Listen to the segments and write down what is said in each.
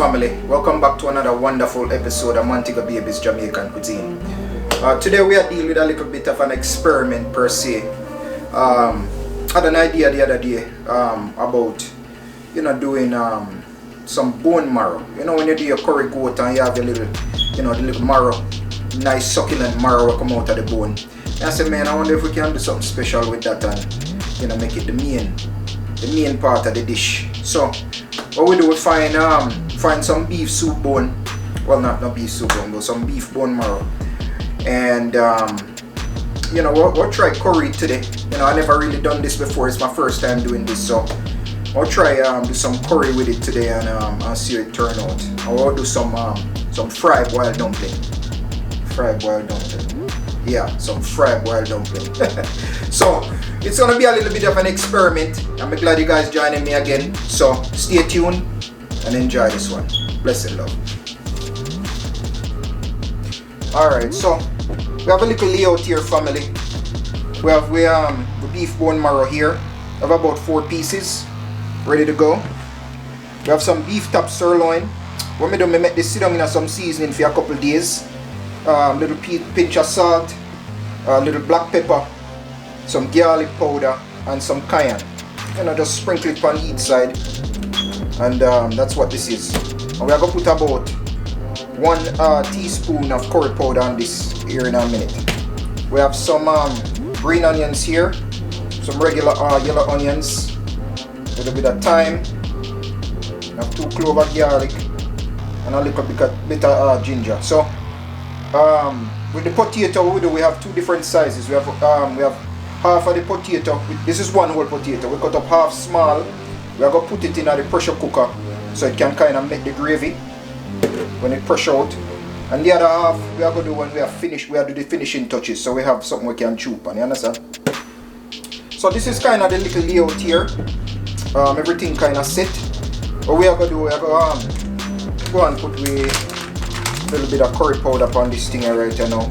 family, welcome back to another wonderful episode of Montego Baby's Jamaican Cuisine. Today we are dealing with a little bit of an experiment per se. Had an idea the other day about doing some bone marrow. When you do your curry goat and you have your little the little marrow, nice succulent marrow will come out of the bone. And I said, man, I wonder if we can do something special with that and make it the main part of the dish. So what we do, we find some beef soup bone, well not beef soup bone, but some beef bone marrow, and we'll try curry today. I never really done this before, it's my first time doing this, so I'll try do some curry with it today and I'll see how it turn out. I'll do some fried boiled dumpling. Yeah, some fried boiled dumpling. So it's gonna be a little bit of an experiment. I'm glad you guys joining me again. So stay tuned and enjoy this one. Blessed love. Alright, so we have a little layout here, family. We have the beef bone marrow here. We have about 4 pieces ready to go. We have some beef top sirloin. What I do, I make this sit down in some seasoning for a couple days. Little pinch of salt, little black pepper, some garlic powder, and some cayenne. Just sprinkle it on each side, and that's what this is. And we are going to put about 1 teaspoon of curry powder on this here in a minute. We have some green onions here, some regular yellow onions, a little bit of thyme, we have 2 cloves of garlic, and a little bit of ginger. So with the potato we have 2 different sizes. We have half of the potato. This is 1 whole potato. We cut up half small. We are going to put it in the pressure cooker so it can kind of make the gravy when it pressure out. And the other half we are going to do when we are finished. We are do the finishing touches, so we have something we can chew on. You understand? So this is kind of the little layout here. Everything kind of set. What we are going to do, we are going to go and put a little bit of curry powder on this thing right now.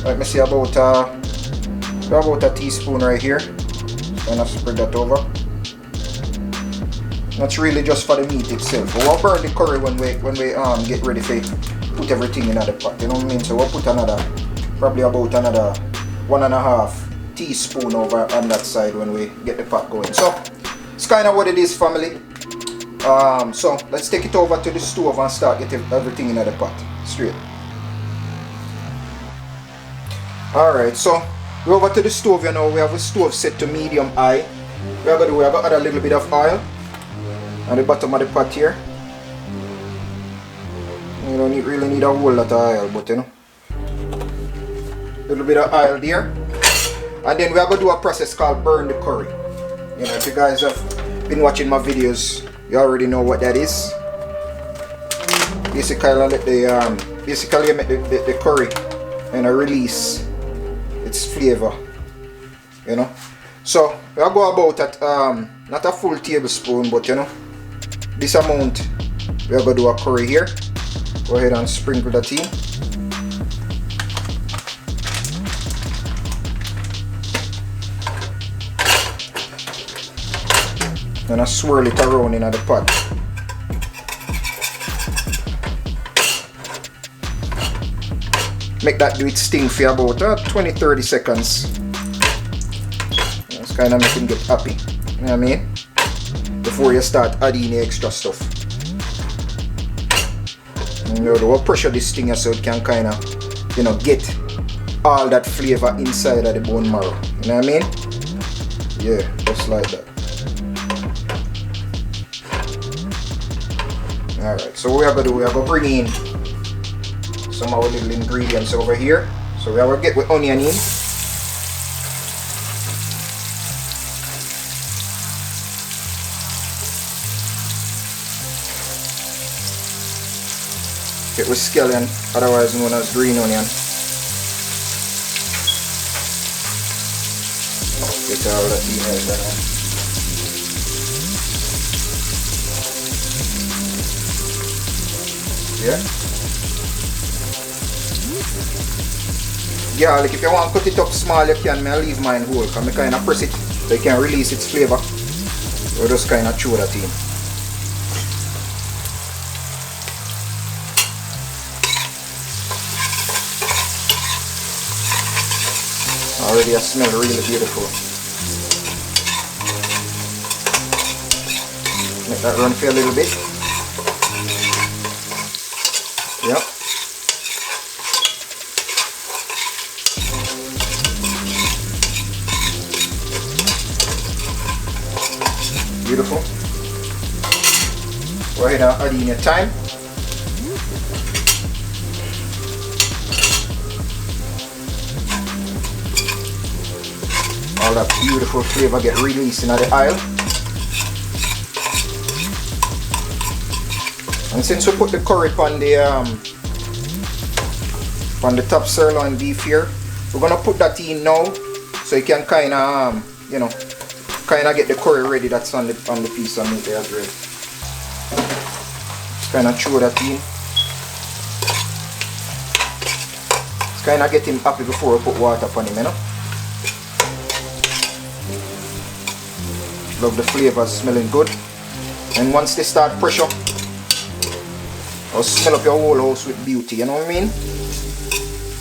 Let me see, about a teaspoon right here. Kind of spread that over. That's really just for the meat itself. But we'll burn the curry when we get ready to put everything in the pot. You know what I mean? So we'll put probably about another 1.5 teaspoon over on that side when we get the pot going. So it's kind of what it is, family. So let's take it over to the stove and start getting everything in the pot straight. Alright, so we're over to the stove. We have a stove set to medium high. We are going to add a little bit of oil on the bottom of the pot here. You don't really need a whole lot of oil, but a little bit of oil there. And then we are going to do a process called burn the curry. If you guys have been watching my videos, you already know what that is. Basically, you make the curry and release its flavor. So we'll go about at not a full tablespoon, but this amount. We're gonna do a curry here. Go ahead and sprinkle that in. And I swirl it around in the pot. Make that do its sting for about 20-30 seconds. It's kind of making it happy. You know what I mean? Before you start adding the extra stuff. We'll pressure this thing so it can kind of, get all that flavor inside of the bone marrow. You know what I mean? Yeah, just like that. Alright, so what we are going to do, we are going to bring in some of our little ingredients over here. So we are going to get with onion in. Get with scallion, otherwise known as green onion. Get all that in there. Yeah. Garlic, if you want to cut it up small, you can. I leave mine whole, because I kind of press it so you can release its flavor. So just kind of chew that in. Already I smell really beautiful. Let that run for a little bit. Yep. Beautiful. Go ahead and add in your thyme. All that beautiful flavor get released into the oil. And since we put the curry on the top sirloin beef here, we're gonna put that in now, so you can kind of you know, kind of get the curry ready that's on the piece of meat there as well. Just kind of throw that in. Just kind of get him happy before we put water on him, you know. Love the flavors, smelling good. And once they start pressure, I'll smell up your whole house with beauty, you know what I mean?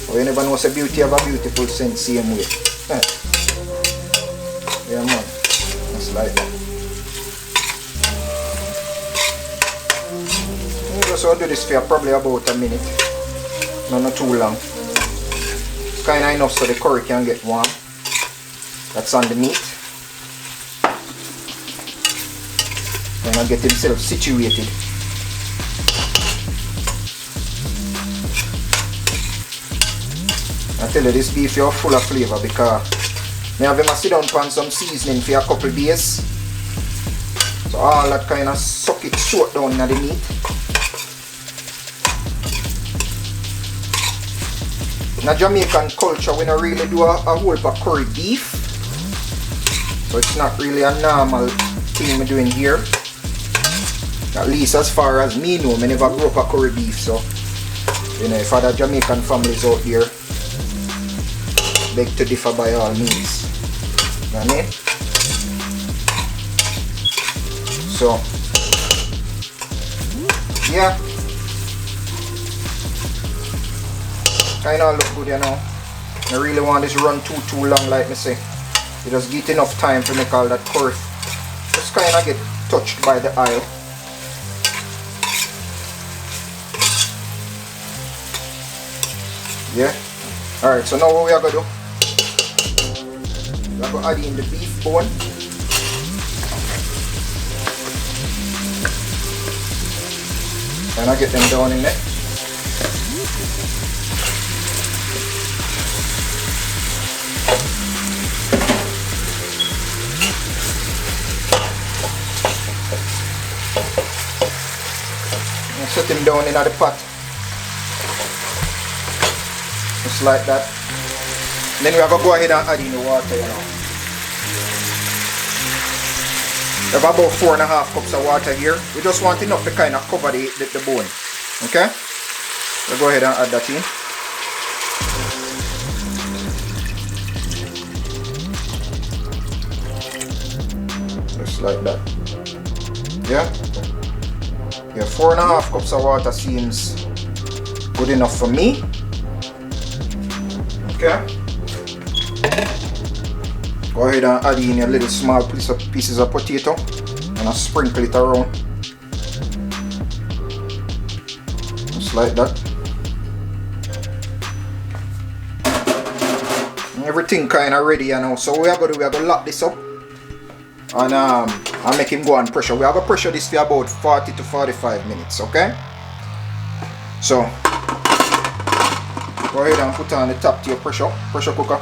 Or you never know say beauty have a beautiful scent same way. Yeah man, just like that. So I'll do this for probably about a minute. No, not too long. It's kind of enough so the curry can get warm. That's on the meat. And I'll get himself situated. I tell you, this beef is full of flavor because I have him sit down on some seasoning for a couple days. So all that kind of soak down in the meat. In a Jamaican culture, we don't really do a whole pack curry beef. So it's not really a normal thing we're doing here. At least as far as me know, I never grew up a curry beef, so you know, if other Jamaican families out here, beg to differ by all means. You know what I mean? So yeah, kinda look good, you know. I really want this run too long, like me say. You just get enough time to make all that curry just kinda get touched by the oil. Yeah. Alright, so now what we are going to do, we are going to add in the beef bone. And I get them down in there. And set them down in the pot. Just like that. Then we have to go ahead and add in the water, you know. We have about 4.5 cups of water here. We just want enough to kind of cover the bone. Okay? We'll go ahead and add that in. Just like that. Yeah? Yeah, 4.5 cups of water seems good enough for me. Okay. Go ahead and add in a little small pieces of potato and I sprinkle it around. Just like that. And everything kind of ready, you know. So we are going to lock this up and I'll make him go on pressure. We are going to pressure this for about 40 to 45 minutes, okay? So go ahead and put on the top to your pressure cooker.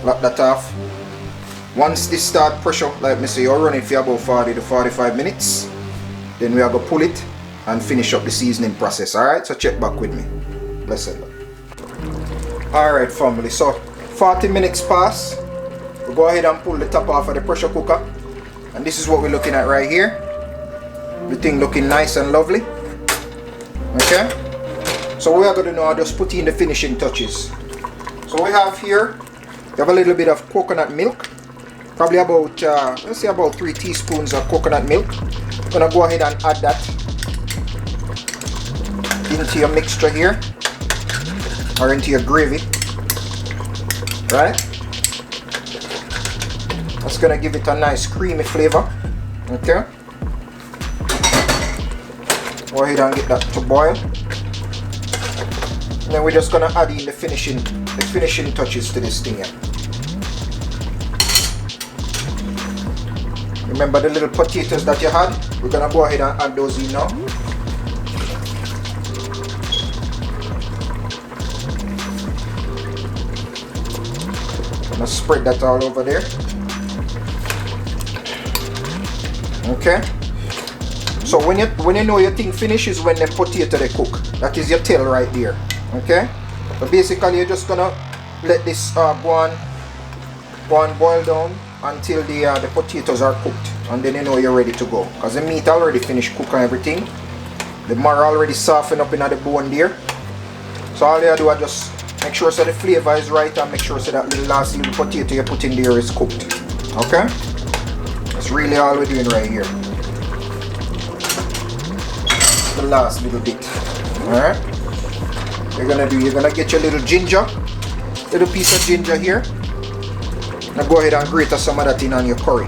Lock that off. Once this start pressure, like me say, you'll run it for about 40 to 45 minutes. Then we are going to pull it and finish up the seasoning process. Alright, so check back with me. Blessed Lord. Alright family, so 40 minutes pass. We'll go ahead and pull the top off of the pressure cooker. And this is what we're looking at right here. The thing looking nice and lovely. Okay. So we are going to now just put in the finishing touches. So we have here, we have a little bit of coconut milk. Probably about, let's say about 3 teaspoons of coconut milk. I'm going to go ahead and add that into your mixture here. Or into your gravy. Right? That's gonna give it a nice creamy flavor. Okay. Go ahead and get that to boil. And then we're just gonna add in the finishing touches to this thing here. Remember the little potatoes that you had? We're gonna go ahead and add those in now. Gonna spread that all over there. Okay. So when you know your thing finishes when the potato they cook. That is your tail right there. Okay. But basically you're just gonna let this go on boil down until the potatoes are cooked, and then you know you're ready to go. Because the meat already finished cooking and everything. The marrow already softened up in the bone there. So all you do is just make sure so the flavor is right, and make sure so that little last little potato you put in there is cooked. Okay? That's really all we're doing right here. The last little bit. Alright? You're gonna get your little ginger. Little piece of ginger here. Now go ahead and grate some of that in on your curry.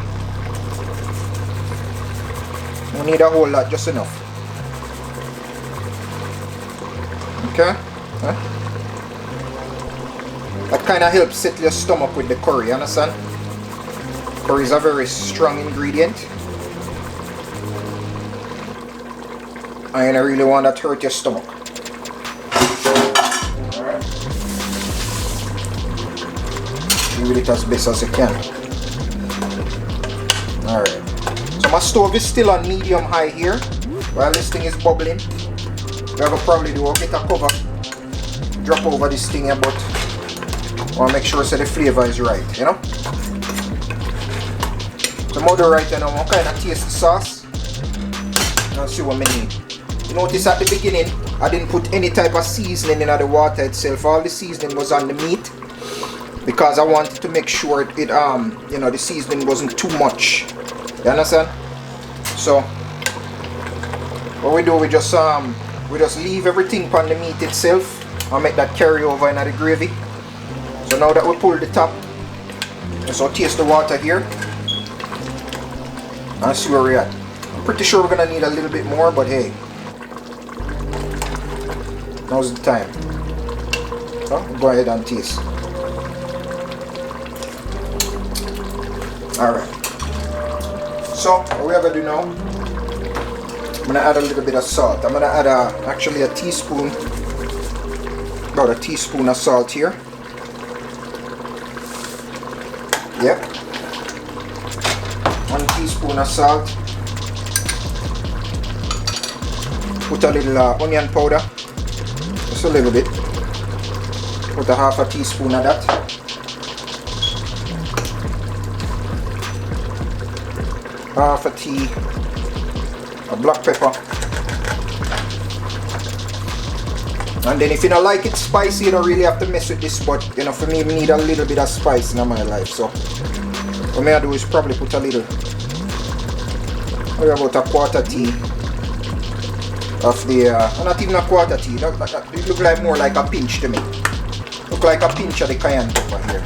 You need a whole lot, just enough. Okay? Huh? That kind of helps set your stomach with the curry, you understand? Curry is a very strong ingredient. And you don't really want that to hurt your stomach. Alright. With it as best as you can. Alright. So my stove is still on medium high here while this thing is bubbling. What I'll probably do, I'll get a cover, drop over this thing here, but I want to make sure so the flavor is right, you know? So I'm do right now, I'm kind of taste the sauce and see what I need. You notice at the beginning, I didn't put any type of seasoning in the water itself. All the seasoning was on the meat, because I wanted to make sure it you know, the seasoning wasn't too much. You understand? So what we do, we just leave everything on the meat itself and make that carry over in the gravy. So now that we pull the top, so taste the water here and see where we're at. I'm pretty sure we're gonna need a little bit more, but hey, now's the time. So go ahead and taste. Alright, so what we're gonna do now, I'm gonna add a little bit of salt. I'm gonna add actually a teaspoon, about a teaspoon of salt here. Yep, 1 teaspoon of salt. Put a little onion powder, just a little bit. Put a half a teaspoon of that. Half a tea of black pepper. And then if you don't like it spicy, you don't really have to mess with this, but you know, for me, I need a little bit of spice in my life. So what I do is probably put a little, maybe about a quarter tea of the, not even a quarter tea, it look like more like a pinch to me. Look like a pinch of the cayenne pepper here.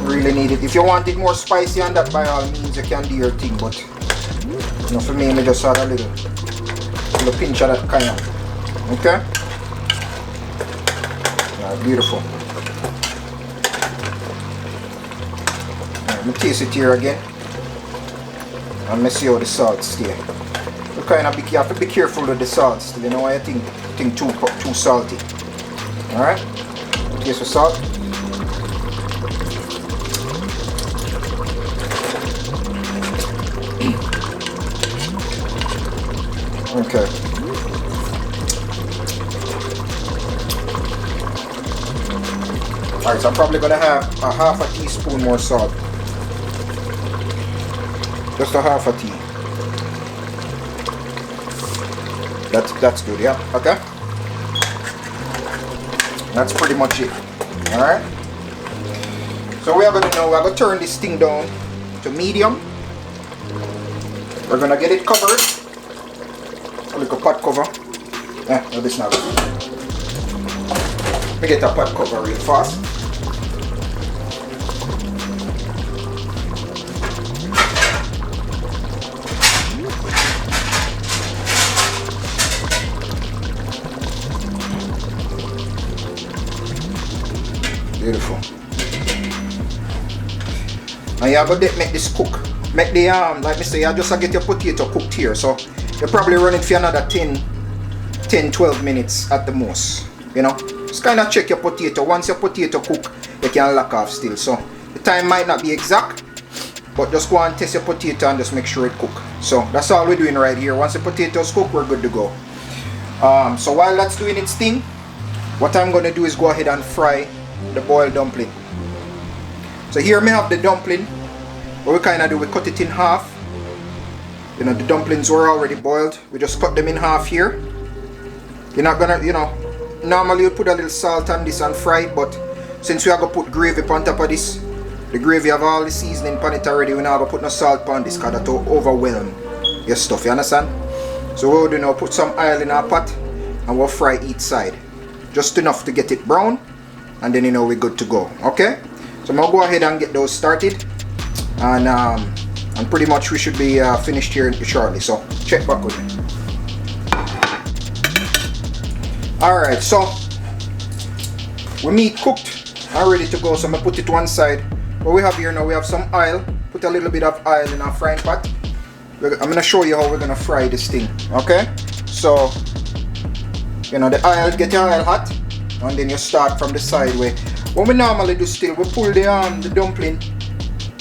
Really need it. If you want it more spicy and that, by all means you can do your thing, but you know, for me, I just add a little pinch of that cayenne. Okay? Beautiful. Let me taste it here again and let's see how the salt stay. You have to be careful with the salt still, you know why I think too salty. Alright? Taste the salt. Okay. Alright, so I'm probably gonna have a half a teaspoon more salt. Just a half a tea. That's good, yeah? Okay? That's pretty much it. Alright? So we're gonna turn this thing down to medium. We're gonna get it covered. A little pot cover. No, this not good. We get a pot cover real fast. Beautiful. And you gotta make this cook. Make the like me say, you just get your potato cooked here. So you're probably running for another 10-12 minutes at the most. You know, just kind of check your potato. Once your potato cook, you can lock off still. So the time might not be exact, but just go and test your potato and just make sure it cook. So that's all we're doing right here. Once the potatoes cook, we're good to go. So while that's doing its thing, what I'm gonna do is go ahead and fry the boiled dumpling. So here we have the dumpling. What we kind of do, we cut it in half. You know, the dumplings were already boiled. We just cut them in half here. You're not gonna, you know, normally you put a little salt on this and fry it, but since we are gonna put gravy on top of this, the gravy have all the seasoning on it already. We're not gonna put no salt on this because that will overwhelm your stuff, you understand? So what we'll do now, put some oil in our pot and we'll fry each side. Just enough to get it brown, and then you know we're good to go. Okay? So I'm gonna go ahead and get those started, and pretty much we should be finished here shortly. So check back with me. Alright, so we meat cooked and ready to go. So I'm gonna put it one side. What we have here now, we have some oil. Put a little bit of oil in our frying pot. I'm gonna show you how we're gonna fry this thing. Okay? So you know, the oil, get your oil hot, and then you start from the side way. What we normally do still, we pull the dumpling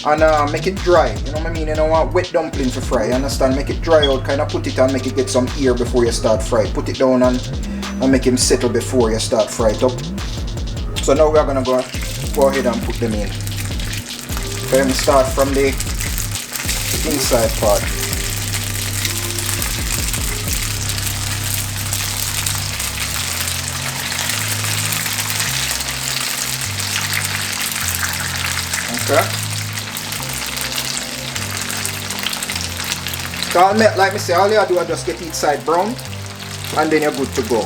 and make it dry. You know what I mean? You don't want wet dumpling to fry, you understand? Make it dry out, kind of put it and make it get some air before you start fry. Put it down and make him settle before you start fry it up. So now we are gonna go ahead and put them in. Okay, let me start from the inside part. Okay. So like me say, all you do is just get each side brown, and then you're good to go.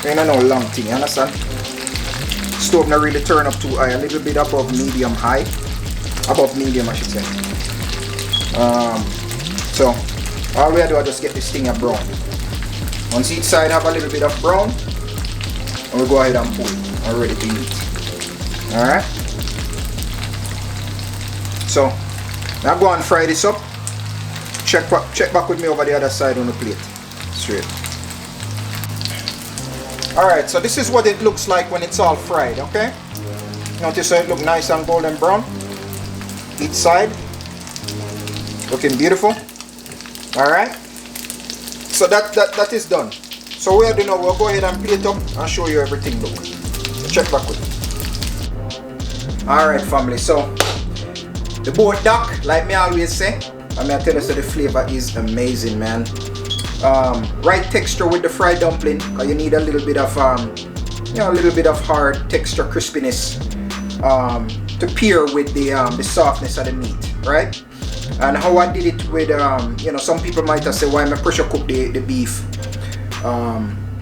You know, no long thing, you understand? Stove not really turn up too high, a little bit above medium high. Above medium, I should say. So all we do is just get this thing brown. Once each side have a little bit of brown, and we'll go ahead and pull it and ready to eat. Alright? So now go and fry this up. Check back with me over the other side on the plate. Straight. Alright, so this is what it looks like when it's all fried, okay? Notice how it looks nice and golden brown. Each side. Looking beautiful. Alright. So that is done. So what we do now, we'll go ahead and plate up and show you everything look. So check back with me. Alright family, so the boat duck, like me always say, I mean I tell you, so the flavor is amazing, man. Right texture with the fried dumpling, because you need a little bit of you know, a little bit of hard texture, crispiness to pair with the softness of the meat, right? And how I did it with you know, some people might have said, why am I pressure cook the beef?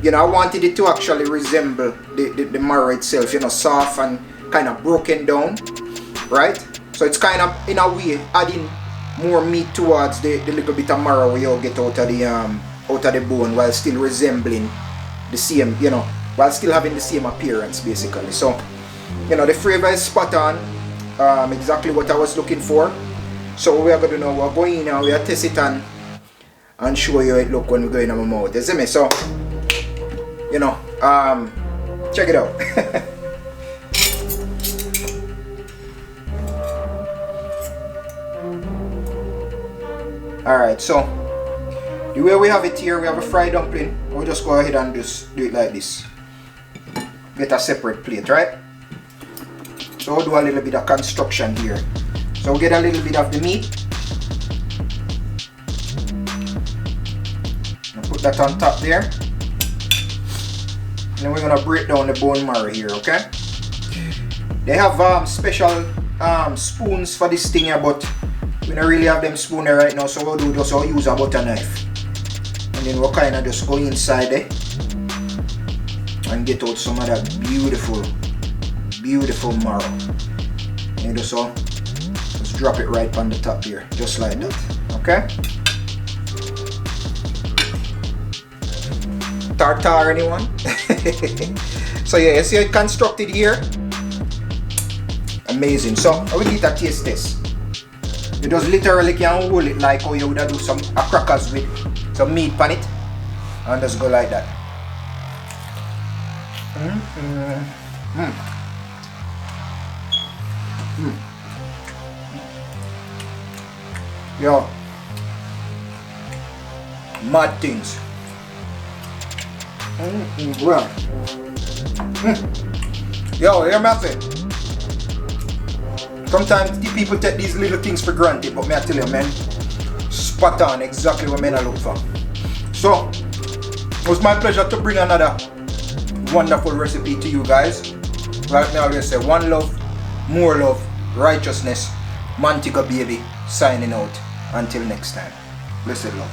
You know, I wanted it to actually resemble the marrow itself, you know, soft and kind of broken down, right? So it's kind of, in a way, adding more meat towards the little bit of marrow you get out of the bone, while still resembling the same, you know, while still having the same appearance basically. So, you know, the flavor is spot on, exactly what I was looking for. So what we are going to do now, we're going in and we are test it and show you how it look when we go in our mouth. You see me? So, you know, check it out. Alright, so the way we have it here, we have a fried dumpling. We'll just go ahead and just do it like this. Get a separate plate, right? So we'll do a little bit of construction here. So we'll get a little bit of the meat. I'll put that on top there. And then we're gonna break down the bone marrow here, okay? They have special spoons for this thing here, but we don't really have them spoon there right now, so we'll do just use a butter knife. And then we'll kind of just go inside there and get out some of that beautiful marrow. And just drop it right on the top here, just like that. Okay? Tartar, anyone? So yeah, you see it constructed here. amazing. So I will eat a taste test. You just literally can roll it like how you would do some crackers with some meat on it, and just go like that. Yo, mad things. Well. Yo, hear me say. Sometimes the people take these little things for granted, but me I tell you, man, spot on exactly what men I look for. So, it was my pleasure to bring another wonderful recipe to you guys. Like me always say, one love, more love, righteousness, Mantica baby, signing out. Until next time, blessed love.